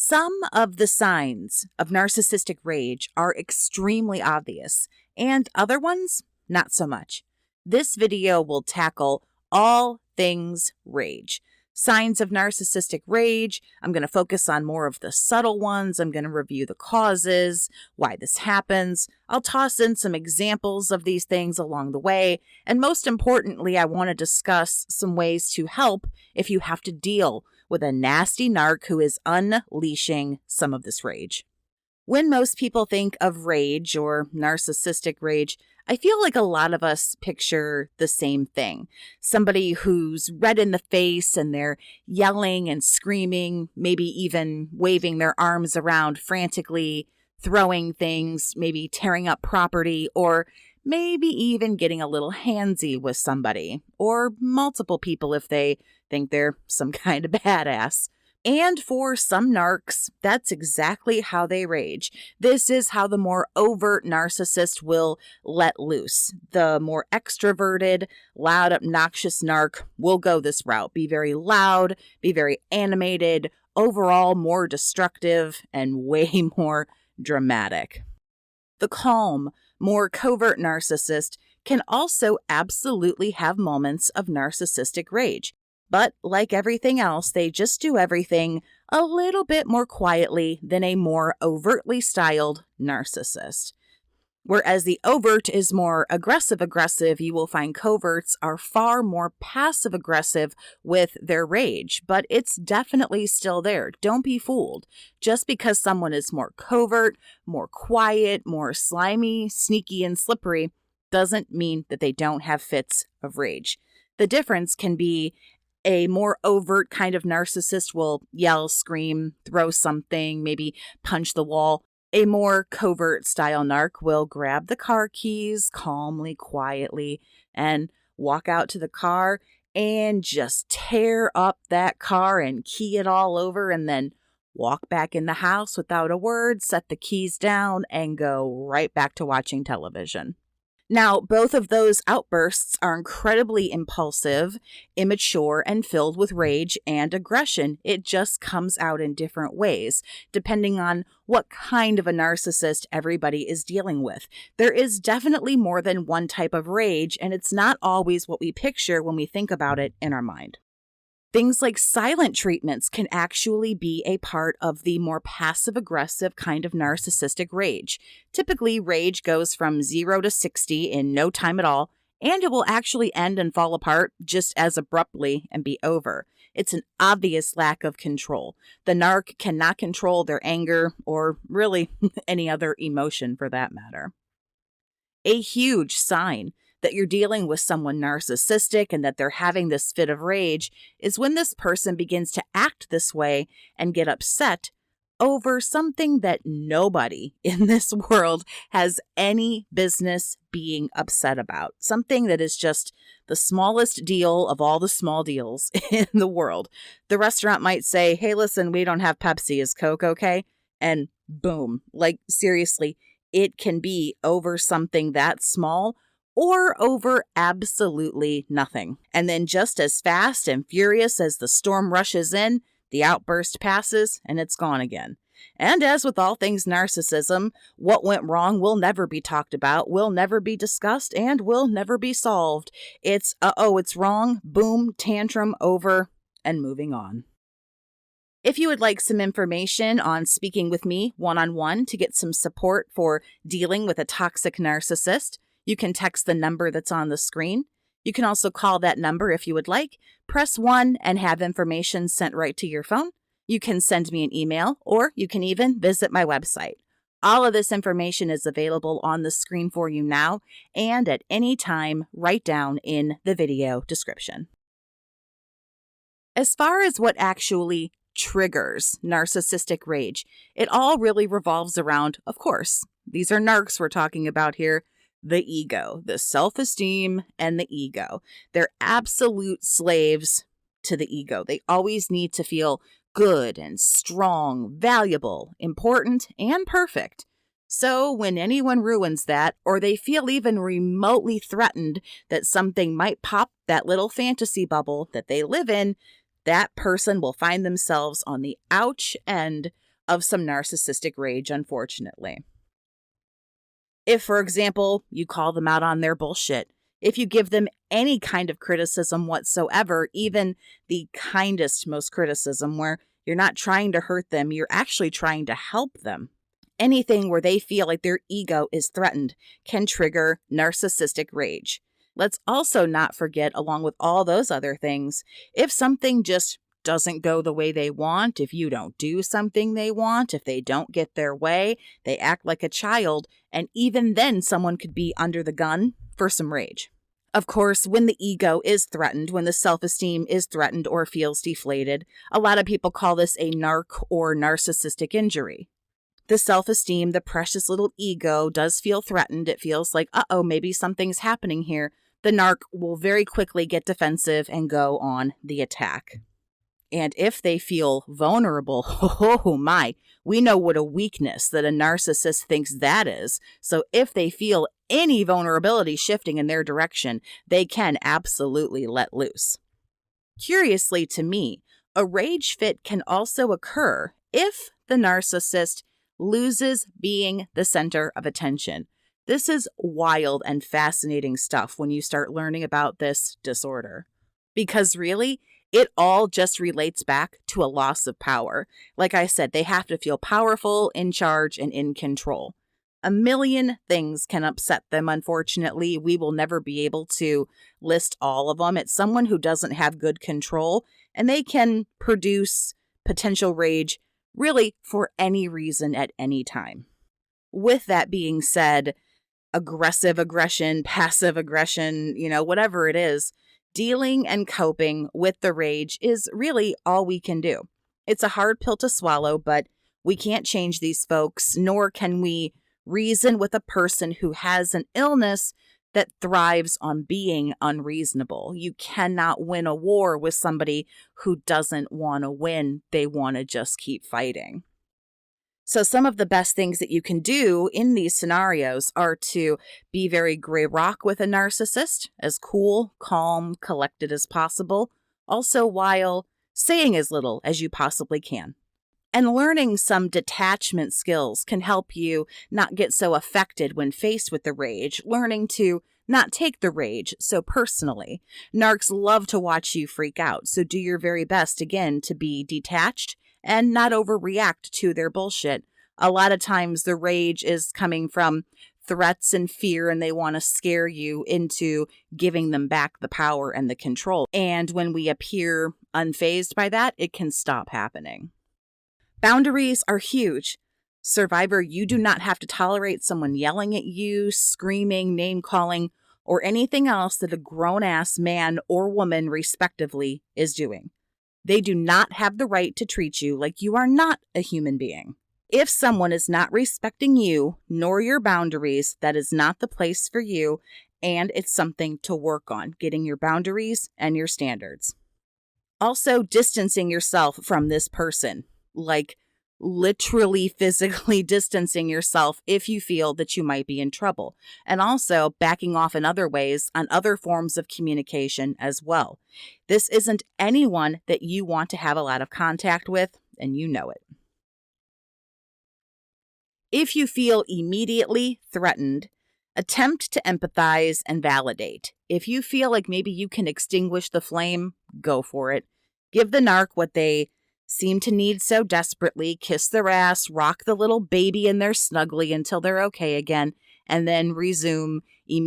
Some of the signs of narcissistic rage are extremely obvious, and other ones, not so much. This video will tackle all things rage. Signs of narcissistic rage. I'm going to focus on more of the subtle ones. I'm going to review the causes, why this happens. I'll toss in some examples of these things along the way. And most importantly, I want to discuss some ways to help if you have to deal with a nasty narc who is unleashing some of this rage. When most people think of rage or narcissistic rage, I feel like a lot of us picture the same thing. Somebody who's red in the face and they're yelling and screaming, maybe even waving their arms around frantically, throwing things, maybe tearing up property, or maybe even getting a little handsy with somebody, or multiple people if they think they're some kind of badass. And for some narcs, that's exactly how they rage. This is how the more overt narcissist will let loose. The more extroverted, loud, obnoxious narc will go this route. Be very loud, be very animated, overall more destructive, and way more dramatic. The calm, more covert narcissist can also absolutely have moments of narcissistic rage. But like everything else, they just do everything a little bit more quietly than a more overtly styled narcissist. Whereas the overt is more aggressive, you will find coverts are far more passive-aggressive with their rage. But it's definitely still there. Don't be fooled. Just because someone is more covert, more quiet, more slimy, sneaky, and slippery doesn't mean that they don't have fits of rage. The difference can be a more overt kind of narcissist will yell, scream, throw something, maybe punch the wall. A more covert style narc will grab the car keys calmly, quietly, and walk out to the car and just tear up that car and key it all over and then walk back in the house without a word, set the keys down, and go right back to watching television. Now, both of those outbursts are incredibly impulsive, immature, and filled with rage and aggression. It just comes out in different ways, depending on what kind of a narcissist everybody is dealing with. There is definitely more than one type of rage, and it's not always what we picture when we think about it in our mind. Things like silent treatments can actually be a part of the more passive-aggressive kind of narcissistic rage. Typically, rage goes from 0 to 60 in no time at all, and it will actually end and fall apart just as abruptly and be over. It's an obvious lack of control. The narc cannot control their anger or really any other emotion for that matter. A huge sign that you're dealing with someone narcissistic and that they're having this fit of rage is when this person begins to act this way and get upset over something that nobody in this world has any business being upset about. Something that is just the smallest deal of all the small deals in the world. The restaurant might say, "Hey, listen, we don't have Pepsi. Is Coke okay?" And boom, like seriously, it can be over something that small or over absolutely nothing. And then just as fast and furious as the storm rushes in, the outburst passes and it's gone again. And as with all things narcissism, what went wrong will never be talked about, will never be discussed, and will never be solved. It's, it's wrong, boom, tantrum, over, and moving on. If you would like some information on speaking with me one-on-one to get some support for dealing with a toxic narcissist, you can text the number that's on the screen. You can also call that number if you would like. Press 1 and have information sent right to your phone. You can send me an email, or you can even visit my website. All of this information is available on the screen for you now, and at any time, right down in the video description. As far as what actually triggers narcissistic rage, it all really revolves around, of course, these are narcs we're talking about here, the ego, the self-esteem, and the ego. They're absolute slaves to the ego. They always need to feel good and strong, valuable, important, and perfect. So when anyone ruins that, or they feel even remotely threatened that something might pop that little fantasy bubble that they live in, that person will find themselves on the ouch end of some narcissistic rage, unfortunately. If, for example, you call them out on their bullshit, if you give them any kind of criticism whatsoever, even the kindest, most criticism where you're not trying to hurt them, you're actually trying to help them. Anything where they feel like their ego is threatened can trigger narcissistic rage. Let's also not forget, along with all those other things, if something just doesn't go the way they want, if you don't do something they want, if they don't get their way, they act like a child, and even then someone could be under the gun for some rage. Of course, when the ego is threatened, when the self-esteem is threatened or feels deflated, a lot of people call this a narc or narcissistic injury. The self-esteem, the precious little ego, does feel threatened. It feels like, maybe something's happening here. The narc will very quickly get defensive and go on the attack. And if they feel vulnerable, oh my, we know what a weakness that a narcissist thinks that is. So if they feel any vulnerability shifting in their direction, they can absolutely let loose. Curiously to me, a rage fit can also occur if the narcissist loses being the center of attention. This is wild and fascinating stuff when you start learning about this disorder. Because really, it all just relates back to a loss of power. Like I said, they have to feel powerful, in charge, and in control. A million things can upset them, unfortunately. We will never be able to list all of them. It's someone who doesn't have good control, and they can produce potential rage really for any reason at any time. With that being said, aggressive aggression, passive aggression, whatever it is, dealing and coping with the rage is really all we can do. It's a hard pill to swallow, but we can't change these folks, nor can we reason with a person who has an illness that thrives on being unreasonable. You cannot win a war with somebody who doesn't want to win. They want to just keep fighting. So some of the best things that you can do in these scenarios are to be very gray rock with a narcissist, as cool, calm, collected as possible, also while saying as little as you possibly can. And learning some detachment skills can help you not get so affected when faced with the rage, learning to not take the rage so personally. Narcs love to watch you freak out, so do your very best, again, to be detached and not overreact to their bullshit. A lot of times the rage is coming from threats and fear, and they want to scare you into giving them back the power and the control. And when we appear unfazed by that, it can stop happening. Boundaries are huge. Survivor, you do not have to tolerate someone yelling at you, screaming, name-calling, or anything else that a grown-ass man or woman, respectively, is doing. They do not have the right to treat you like you are not a human being. If someone is not respecting you nor your boundaries, that is not the place for you, and it's something to work on, getting your boundaries and your standards. Also, distancing yourself from this person, like literally physically distancing yourself if you feel that you might be in trouble, and also backing off in other ways on other forms of communication as well. This isn't anyone that you want to have a lot of contact with, and you know it. If you feel immediately threatened, attempt to empathize and validate. If you feel like maybe you can extinguish the flame, go for it. Give the narc what they seem to need so desperately, kiss their ass, rock the little baby in there snugly until they're okay again, and then resume the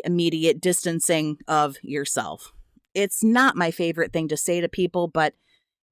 immediate distancing of yourself. It's not my favorite thing to say to people, but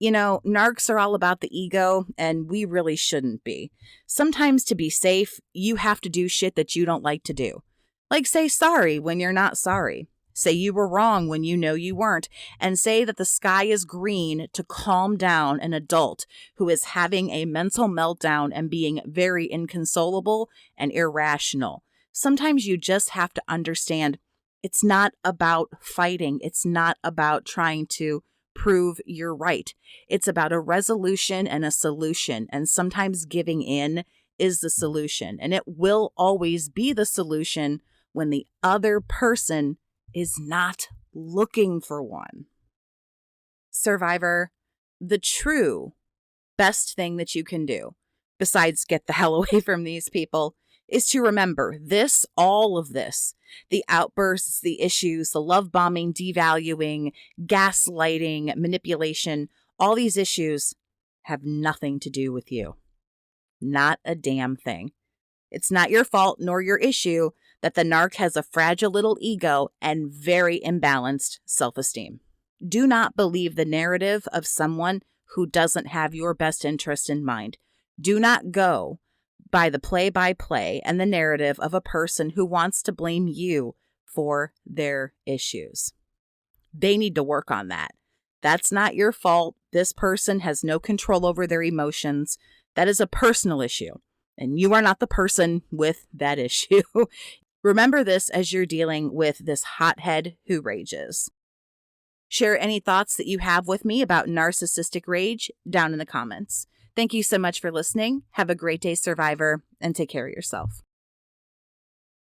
narcs are all about the ego, and we really shouldn't be. Sometimes to be safe, you have to do shit that you don't like to do. Like say sorry when you're not sorry. Say you were wrong when you know you weren't, and say that the sky is green to calm down an adult who is having a mental meltdown and being very inconsolable and irrational. Sometimes you just have to understand it's not about fighting. It's not about trying to prove you're right. It's about a resolution and a solution, and sometimes giving in is the solution, and it will always be the solution when the other person is not looking for one. Survivor, The true best thing that you can do, besides get the hell away from these people, is to remember this, all of this, the outbursts, the issues, the love bombing, devaluing, gaslighting, manipulation, all these issues have nothing to do with you. Not a damn thing. It's not your fault nor your issue that the narc has a fragile little ego and very imbalanced self-esteem. Do not believe the narrative of someone who doesn't have your best interest in mind. Do not go by the play-by-play and the narrative of a person who wants to blame you for their issues. They need to work on that. That's not your fault. This person has no control over their emotions. That is a personal issue, and you are not the person with that issue. Remember this as you're dealing with this hothead who rages. Share any thoughts that you have with me about narcissistic rage down in the comments. Thank you so much for listening. Have a great day, survivor, and take care of yourself.